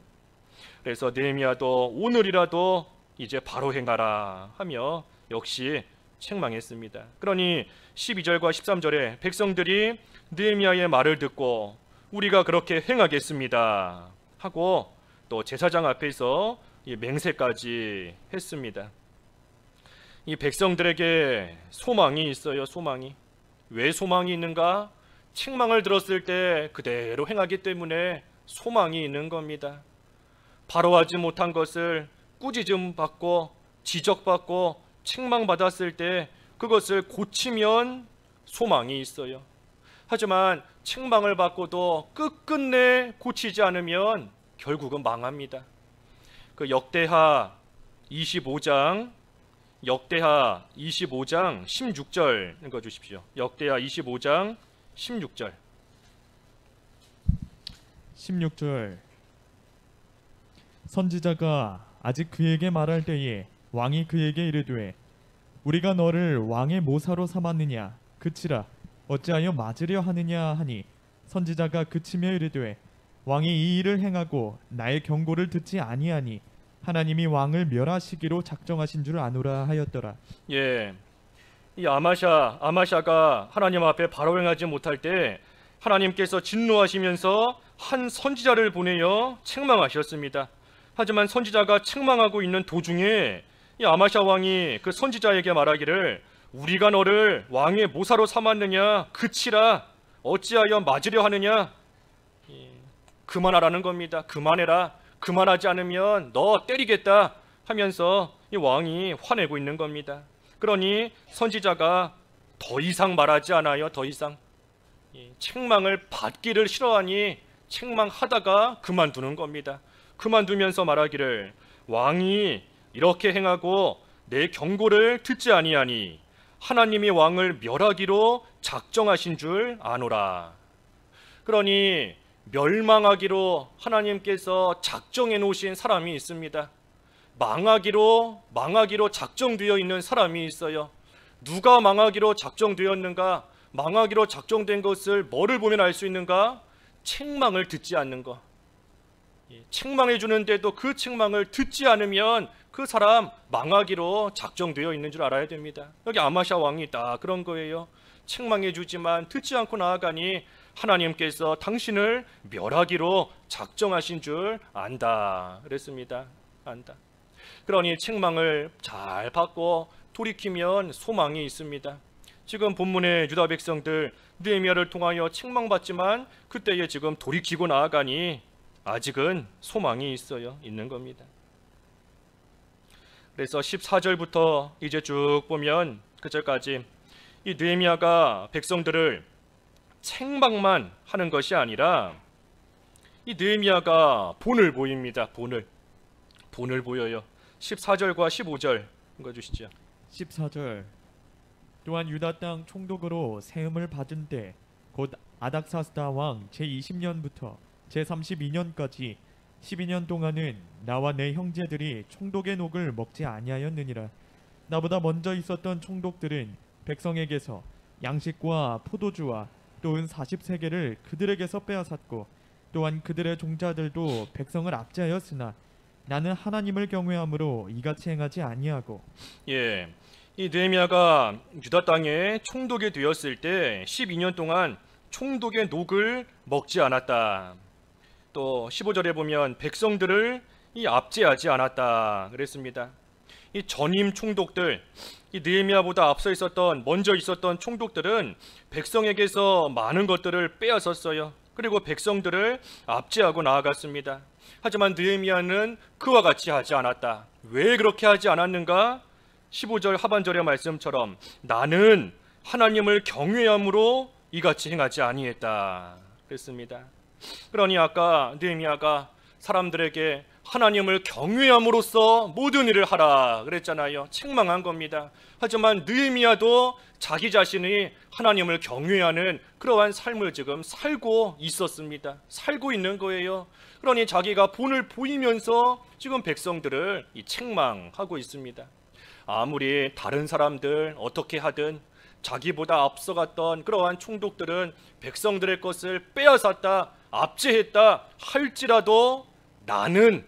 그래서 느헤미야도 오늘이라도 이제 바로 행하라 하며 역시 책망했습니다. 그러니 12절과 13절에 백성들이 느헤미야의 말을 듣고 우리가 그렇게 행하겠습니다 하고 또 제사장 앞에서 맹세까지 했습니다. 이 백성들에게 소망이 있어요. 소망이. 왜 소망이 있는가? 책망을 들었을 때 그대로 행하기 때문에 소망이 있는 겁니다. 바로 하지 못한 것을 꾸짖음 받고 지적받고 책망받았을 때 그것을 고치면 소망이 있어요. 하지만 책망을 받고도 끝끝내 고치지 않으면 결국은 망합니다. 그 역대하 25장 16절 읽어주십시오. 역대하 25장 16절. 16절. 선지자가 아직 그에게 말할 때에 왕이 그에게 이르되 우리가 너를 왕의 모사로 삼았느냐 그치라 어찌하여 맞으려 하느냐 하니 선지자가 그치며 이르되 왕이 이 일을 행하고 나의 경고를 듣지 아니하니 하나님이 왕을 멸하시기로 작정하신 줄 아노라 하였더라. 예, 이 아마샤가 하나님 앞에 바로 행하지 못할 때 하나님께서 진노하시면서 한 선지자를 보내어 책망하셨습니다. 하지만 선지자가 책망하고 있는 도중에 이 아마샤 왕이 그 선지자에게 말하기를 우리가 너를 왕의 모사로 삼았느냐 그치라 어찌하여 맞으려 하느냐. 그만하라는 겁니다. 그만해라. 그만하지 않으면 너 때리겠다 하면서 이 왕이 화내고 있는 겁니다. 그러니 선지자가 더 이상 말하지 않아요. 더 이상 책망을 받기를 싫어하니 책망하다가 그만두는 겁니다. 그만두면서 말하기를 왕이 이렇게 행하고 내 경고를 듣지 아니하니 하나님이 왕을 멸하기로 작정하신 줄 아노라. 그러니 멸망하기로 하나님께서 작정해 놓으신 사람이 있습니다. 망하기로 작정되어 있는 사람이 있어요. 누가 망하기로 작정되었는가? 망하기로 작정된 것을 뭐를 보면 알 수 있는가? 책망을 듣지 않는 것. 책망해 주는데도 그 책망을 듣지 않으면 그 사람 망하기로 작정되어 있는 줄 알아야 됩니다. 여기 아마샤 왕이 딱 그런 거예요. 책망해 주지만 듣지 않고 나아가니 하나님께서 당신을 멸하기로 작정하신 줄 안다 그랬습니다. 안다. 그러니 책망을 잘 받고 돌이키면 소망이 있습니다. 지금 본문의 유다 백성들 느헤미야를 통하여 책망받지만 그때에 지금 돌이키고 나아가니 아직은 소망이 있는 겁니다. 그래서 14절부터 이제 쭉 보면 그절까지 이 느헤미야가 백성들을 책망만 하는 것이 아니라 이 느헤미야가 본을 보입니다. 본을 보여요. 14절과 15절 읽어주시죠. 14절. 또한 유다 땅 총독으로 세움을 받은 때 곧 아닥사스다 왕 제20년부터 제32년까지 12년 동안은 나와 내 형제들이 총독의 녹을 먹지 아니하였느니라. 나보다 먼저 있었던 총독들은 백성에게서 양식과 포도주와 또 은 40세겔을 그들에게서 빼앗았고 또한 그들의 종자들도 백성을 압제하였으나 나는 하나님을 경외함으로 이같이 행하지 아니하고. 예, 이 느헤미야가 유다 땅에 총독이 되었을 때 12년 동안 총독의 녹을 먹지 않았다. 또 15절에 보면 백성들을 압제하지 않았다 그랬습니다. 이 전임 총독들, 이 느헤미야보다 앞서 있었던 먼저 있었던 총독들은 백성에게서 많은 것들을 빼앗았어요. 그리고 백성들을 압제하고 나아갔습니다. 하지만 느헤미야는 그와 같이 하지 않았다. 왜 그렇게 하지 않았는가? 15절 하반절의 말씀처럼 나는 하나님을 경외함으로 이같이 행하지 아니했다 그랬습니다. 그러니 아까 느헤미야가 사람들에게 하나님을 경외함으로써 모든 일을 하라 그랬잖아요. 책망한 겁니다. 하지만 느헤미야도 자기 자신이 하나님을 경외하는 그러한 삶을 지금 살고 있었습니다. 살고 있는 거예요. 그러니 자기가 본을 보이면서 지금 백성들을 책망하고 있습니다. 아무리 다른 사람들 어떻게 하든 자기보다 앞서갔던 그러한 총독들은 백성들의 것을 빼앗았다, 압제했다 할지라도 나는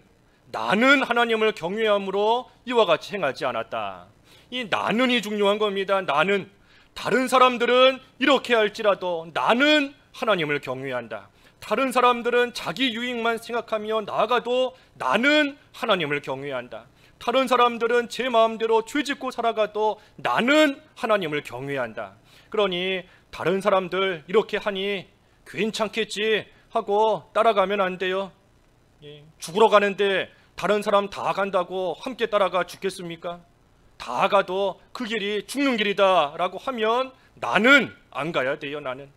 하나님을 경외함으로 이와 같이 행하지 않았다. 이 나는이 중요한 겁니다. 나는. 다른 사람들은 이렇게 할지라도 나는 하나님을 경외한다. 다른 사람들은 자기 유익만 생각하며 나아가도 나는 하나님을 경외한다. 다른 사람들은 제 마음대로 죄짓고 살아가도 나는 하나님을 경외한다. 그러니 다른 사람들 이렇게 하니 괜찮겠지 하고 따라가면 안 돼요. 죽으러 가는데 다른 사람 다 간다고 함께 따라가 죽겠습니까? 다 가도 그 길이 죽는 길이다 라고 하면 나는 안 가야 돼요. 나는.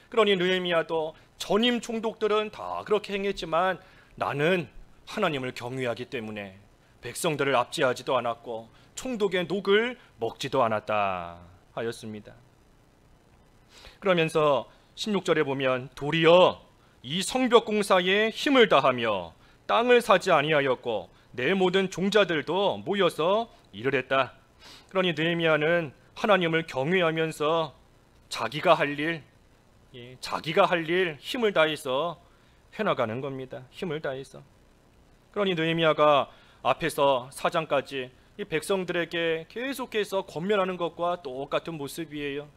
그러니 느헤미야도 전임 총독들은 다 그렇게 행했지만 나는 하나님을 경외하기 때문에 백성들을 압제하지도 않았고 총독의 녹을 먹지도 않았다 하였습니다. 그러면서 16절에 보면 도리어 이 성벽 공사에 힘을 다하며 땅을 사지 아니하였고 내 모든 종자들도 모여서 일을 했다. 그러니 느헤미야는 하나님을 경외하면서 자기가 할 일 힘을 다해서 해나가는 겁니다. 힘을 다해서. 그러니 느헤미야가 앞에서 4장까지 이 백성들에게 계속해서 권면하는 것과 똑같은 모습이에요.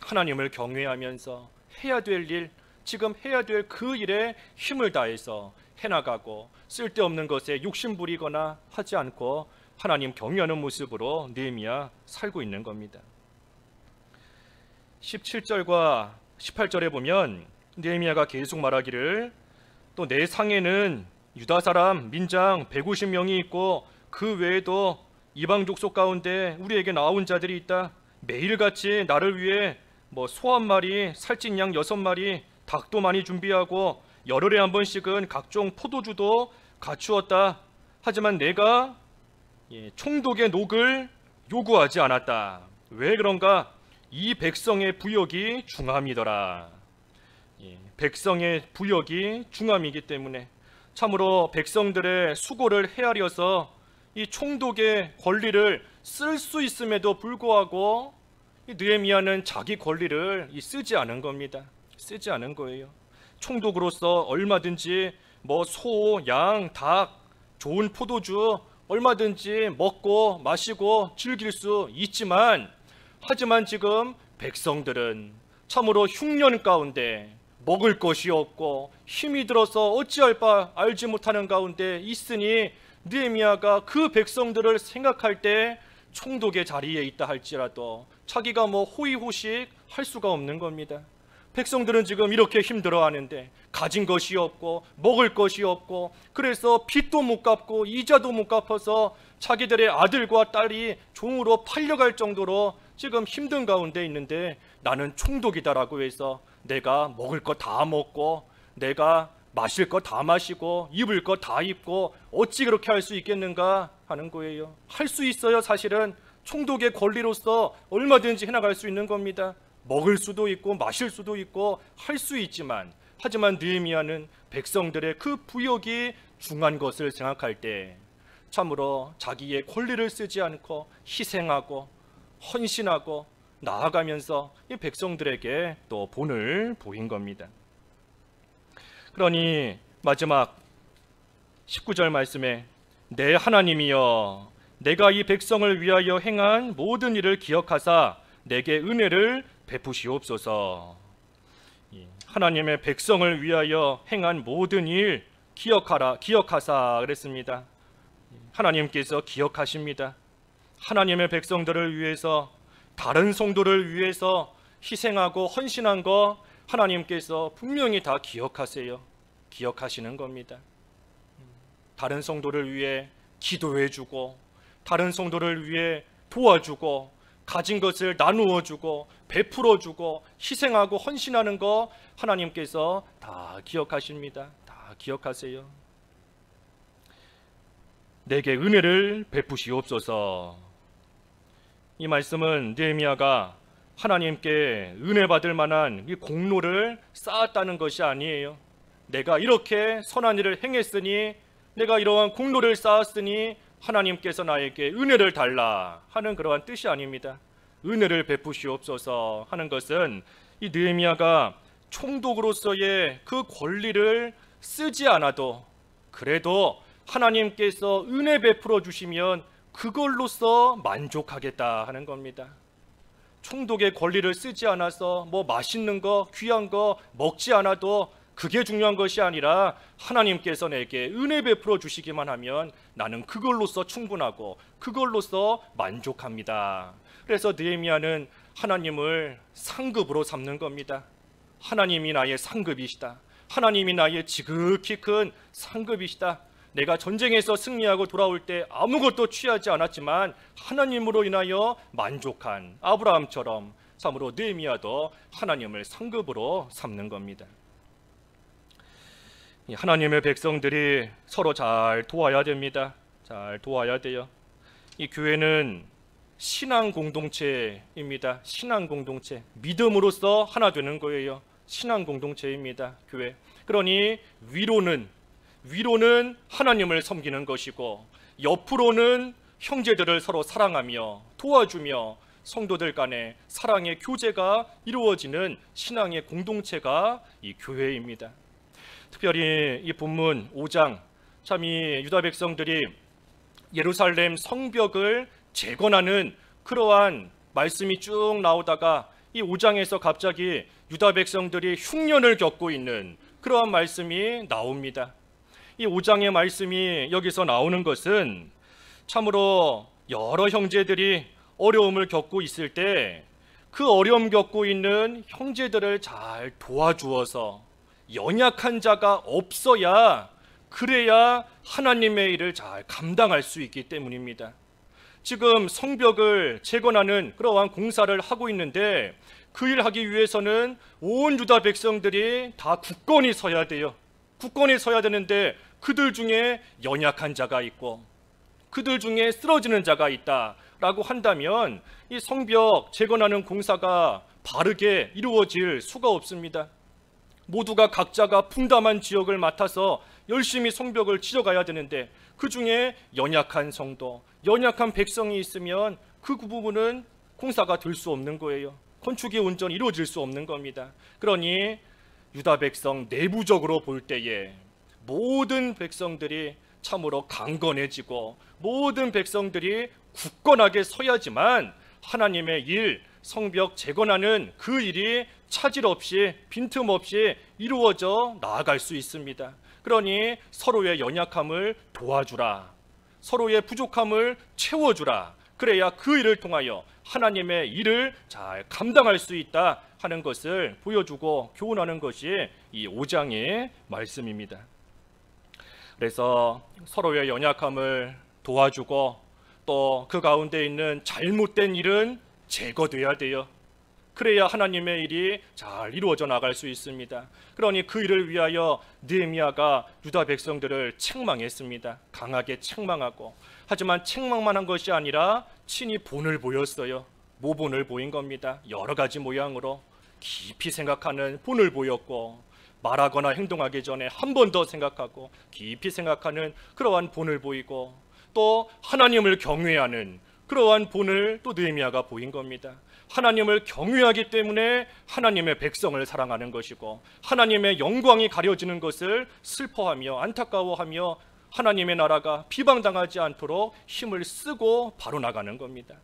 하나님을 경외하면서 해야 될 일, 지금 해야 될 그 일에 힘을 다해서 해나가고 쓸데없는 것에 욕심 부리거나 하지 않고 하나님 경외하는 모습으로 느헤미야 살고 있는 겁니다. 17절과 18절에 보면 느헤미야가 계속 말하기를 또 내 상에는 유다 사람 민장 150명이 있고 그 외에도 이방 족속 가운데 우리에게 나온 자들이 있다. 매일같이 나를 위해 소 한 마리, 살찐 양 6마리, 닭도 많이 준비하고 열흘에 한 번씩은 각종 포도주도 갖추었다. 하지만 내가 총독의 녹을 요구하지 않았다. 왜 그런가? 이 백성의 부역이 중함이더라. 백성의 부역이 중함이기 때문에 참으로 백성들의 수고를 헤아려서 이 총독의 권리를 쓸 수 있음에도 불구하고 느헤미야는 자기 권리를 쓰지 않은 겁니다. 쓰지 않은 거예요. 총독으로서 얼마든지 소, 양, 닭, 좋은 포도주 얼마든지 먹고 마시고 즐길 수 있지만 하지만 지금 백성들은 참으로 흉년 가운데 먹을 것이 없고 힘이 들어서 어찌할 바 알지 못하는 가운데 있으니 느헤미야가 그 백성들을 생각할 때 총독의 자리에 있다 할지라도 자기가 호의호식 할 수가 없는 겁니다. 백성들은 지금 이렇게 힘들어하는데 가진 것이 없고 먹을 것이 없고 그래서 빚도 못 갚고 이자도 못 갚아서 자기들의 아들과 딸이 종으로 팔려갈 정도로 지금 힘든 가운데 있는데 나는 총독이다라고 해서 내가 먹을 거 다 먹고 내가 마실 것 다 마시고 입을 것 다 입고 어찌 그렇게 할 수 있겠는가 하는 거예요. 할 수 있어요. 사실은 총독의 권리로서 얼마든지 해나갈 수 있는 겁니다. 먹을 수도 있고 마실 수도 있고 할 수 있지만, 하지만 느헤미야는 백성들의 그 부역이 중요한 것을 생각할 때 참으로 자기의 권리를 쓰지 않고 희생하고 헌신하고 나아가면서 이 백성들에게 또 본을 보인 겁니다. 그러니 마지막 19절 말씀에 내 하나님이여 내가 이 백성을 위하여 행한 모든 일을 기억하사 내게 은혜를 베푸시옵소서. 하나님의 백성을 위하여 행한 모든 일 기억하사 그랬습니다. 하나님께서 기억하십니다. 하나님의 백성들을 위해서, 다른 성도를 위해서 희생하고 헌신한 거 하나님께서 분명히 다 기억하세요. 기억하시는 겁니다. 다른 성도를 위해 기도해주고, 다른 성도를 위해 도와주고, 가진 것을 나누어주고 베풀어주고 희생하고 헌신하는 거 하나님께서 다 기억하십니다. 다 기억하세요. 내게 은혜를 베푸시옵소서. 이 말씀은 느헤미야가 하나님께 은혜 받을 만한 이 공로를 쌓았다는 것이 아니에요. 내가 이렇게 선한 일을 행했으니, 내가 이러한 공로를 쌓았으니 하나님께서 나에게 은혜를 달라 하는 그러한 뜻이 아닙니다. 은혜를 베푸시옵소서 하는 것은 이 느헤미야가 총독으로서의 그 권리를 쓰지 않아도 그래도 하나님께서 은혜 베풀어 주시면 그걸로써 만족하겠다 하는 겁니다. 총독의 권리를 쓰지 않아서 뭐 맛있는 거, 귀한 거 먹지 않아도 그게 중요한 것이 아니라 하나님께서 내게 은혜 베풀어 주시기만 하면 나는 그걸로써 충분하고 그걸로써 만족합니다. 그래서 느헤미야는 하나님을 상급으로 삼는 겁니다. 하나님이 나의 상급이시다. 하나님이 나의 지극히 큰 상급이시다. 내가 전쟁에서 승리하고 돌아올 때 아무것도 취하지 않았지만 하나님으로 인하여 만족한 아브라함처럼 참으로 느헤미야도 하나님을 상급으로 삼는 겁니다. 하나님의 백성들이 서로 잘 도와야 됩니다. 잘 도와야 돼요. 이 교회는 신앙 공동체입니다. 신앙 공동체. 믿음으로써 하나 되는 거예요. 신앙 공동체입니다. 교회. 그러니 위로는 하나님을 섬기는 것이고, 옆으로는 형제들을 서로 사랑하며 도와주며 성도들 간의 사랑의 교제가 이루어지는 신앙의 공동체가 이 교회입니다. 특별히 이 본문 5장, 참 이 유다 백성들이 예루살렘 성벽을 재건하는 그러한 말씀이 쭉 나오다가 이 5장에서 갑자기 유다 백성들이 흉년을 겪고 있는 그러한 말씀이 나옵니다. 이 5장의 말씀이 여기서 나오는 것은 참으로 여러 형제들이 어려움을 겪고 있을 때 그 어려움 겪고 있는 형제들을 잘 도와주어서 연약한 자가 없어야, 그래야 하나님의 일을 잘 감당할 수 있기 때문입니다. 지금 성벽을 재건하는 그러한 공사를 하고 있는데 그 일을 하기 위해서는 온 유다 백성들이 다 굳건히 서야 돼요. 굳건히 서야 되는데 그들 중에 연약한 자가 있고 그들 중에 쓰러지는 자가 있다라고 한다면 이 성벽 재건하는 공사가 바르게 이루어질 수가 없습니다. 모두가 각자가 분담한 지역을 맡아서 열심히 성벽을 지어가야 되는데 그 중에 연약한 성도, 연약한 백성이 있으면 그 부분은 공사가 될 수 없는 거예요. 건축이 온전히 이루어질 수 없는 겁니다. 그러니 유다 백성 내부적으로 볼 때에 모든 백성들이 참으로 강건해지고 모든 백성들이 굳건하게 서야지만 하나님의 일, 성벽 재건하는 그 일이 차질 없이 빈틈없이 이루어져 나아갈 수 있습니다. 그러니 서로의 연약함을 도와주라, 서로의 부족함을 채워주라. 그래야 그 일을 통하여 하나님의 일을 잘 감당할 수 있다 하는 것을 보여주고 교훈하는 것이 이 5장의 말씀입니다. 그래서 서로의 연약함을 도와주고 또 그 가운데 있는 잘못된 일은 제거돼야 돼요. 그래야 하나님의 일이 잘 이루어져 나갈 수 있습니다. 그러니 그 일을 위하여 느헤미야가 유다 백성들을 책망했습니다. 강하게 책망하고, 하지만 책망만 한 것이 아니라 친히 본을 보였어요. 모본을 보인 겁니다. 여러 가지 모양으로 깊이 생각하는 본을 보였고, 말하거나 행동하기 전에 한 번 더 생각하고 깊이 생각하는 그러한 본을 보이고, 또 하나님을 경외하는 그러한 본을 또 느헤미야가 보인 겁니다. 하나님을 경외하기 때문에 하나님의 백성을 사랑하는 것이고, 하나님의 영광이 가려지는 것을 슬퍼하며 안타까워하며 하나님의 나라가 비방당하지 않도록 힘을 쓰고 바로 나가는 겁니다.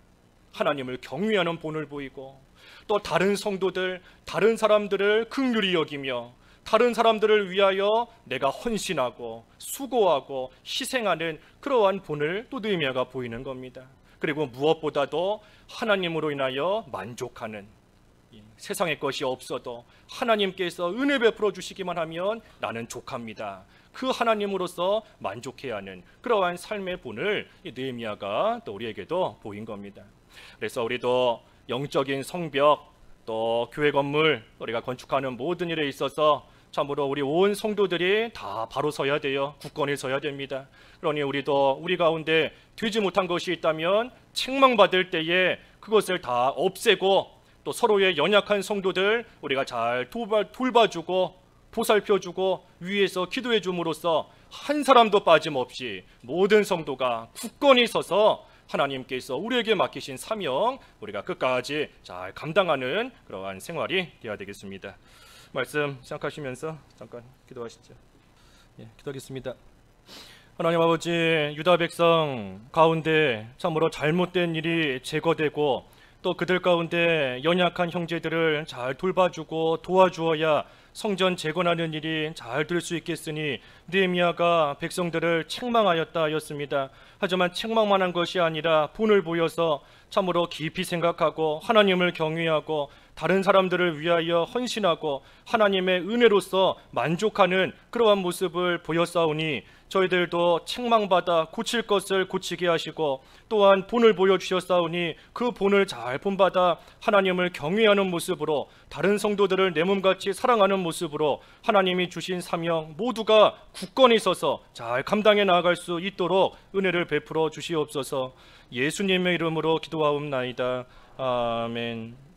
하나님을 경외하는 본을 보이고, 또 다른 성도들, 다른 사람들을 긍휼히 여기며 다른 사람들을 위하여 내가 헌신하고 수고하고 희생하는 그러한 본을 또 느헤미야가 보이는 겁니다. 그리고 무엇보다도 하나님으로 인하여 만족하는, 세상의 것이 없어도 하나님께서 은혜 베풀어 주시기만 하면 나는 족합니다, 그 하나님으로서 만족해야 하는 그러한 삶의 본을 느헤미야가 또 우리에게도 보인 겁니다. 그래서 우리도 영적인 성벽, 또 교회 건물 우리가 건축하는 모든 일에 있어서 참으로 우리 온 성도들이 다 바로 서야 돼요. 굳건히 서야 됩니다. 그러니 우리도 우리 가운데 되지 못한 것이 있다면 책망받을 때에 그것을 다 없애고, 또 서로의 연약한 성도들 우리가 잘 돌봐주고 보살펴주고 위에서 기도해 줌으로써 한 사람도 빠짐없이 모든 성도가 굳건히 서서 하나님께서 우리에게 맡기신 사명 우리가 끝까지 잘 감당하는 그러한 생활이 되어야 되겠습니다. 말씀 생각하시면서 잠깐 기도하시죠. 기도하겠습니다. 하나님 아버지, 유다 백성 가운데 참으로 잘못된 일이 제거되고, 또 그들 가운데 연약한 형제들을 잘 돌봐주고 도와주어야 성전 재건하는 일이 잘 될 수 있겠으니 느헤미야가 백성들을 책망하였다 하였습니다. 하지만 책망만 한 것이 아니라 본을 보여서 참으로 깊이 생각하고 하나님을 경외하고 다른 사람들을 위하여 헌신하고 하나님의 은혜로서 만족하는 그러한 모습을 보였사오니, 저희들도 책망받아 고칠 것을 고치게 하시고, 또한 본을 보여주셨사오니 그 본을 잘 본받아 하나님을 경외하는 모습으로, 다른 성도들을 내 몸같이 사랑하는 모습으로 하나님이 주신 사명 모두가 굳건히 서서 잘 감당해 나아갈 수 있도록 은혜를 베풀어 주시옵소서. 예수님의 이름으로 기도하옵나이다. 아멘.